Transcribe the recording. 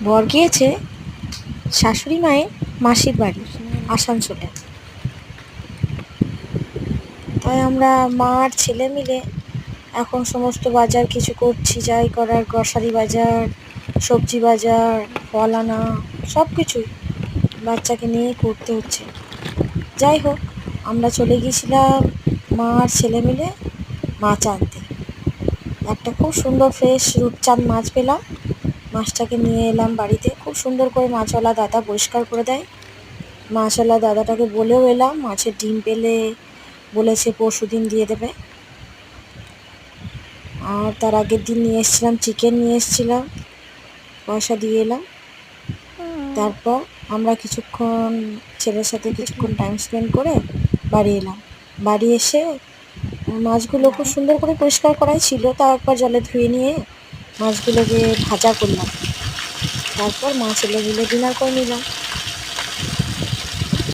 বর গিয়েছে শাশুড়ি মায়ের মাসির বাড়ি আসানসোলে। তাই আমরা মা আর ছেলে মিলে এখন সমস্ত বাজার কিছু করছি, যাই করার, গ্রসারি বাজার, সবজি বাজার, ফল আনা, সব কিছুই বাচ্চাকে নিয়ে করতে হচ্ছে। যাই হোক, আমরা চলে গিয়েছিলাম মা আর ছেলে মিলে মাছ আনতে। একটা খুব সুন্দর ফ্রেশ রূপচাঁদ মাছ পেলাম। মাছটাকে নিয়ে এলাম বাড়িতে। খুব সুন্দর করে মাছওয়ালা দাদা পরিষ্কার করে দেয়। মাছওয়ালা দাদাটাকে বলেও এলাম, মাছের ডিম পেলে বলেছে পরশুদিন দিয়ে দেবে। আর তার আগের দিন নিয়ে এসেছিলাম চিকেন, নিয়ে এসেছিলাম, পয়সা দিয়ে এলাম। তারপর আমরা কিছুক্ষণ ছেলের সাথে কিছুক্ষণ টাইম স্পেন্ড করে বাড়ি এলাম। বাড়ি এসে মাছগুলো খুব সুন্দর করে পরিষ্কার করাই ছিল, তাও একবার জলে ধুয়ে নিয়ে মাছগুলোকে ভাজা করলাম। তারপর মা ছেলে মিলে ডিনার করে নিলাম।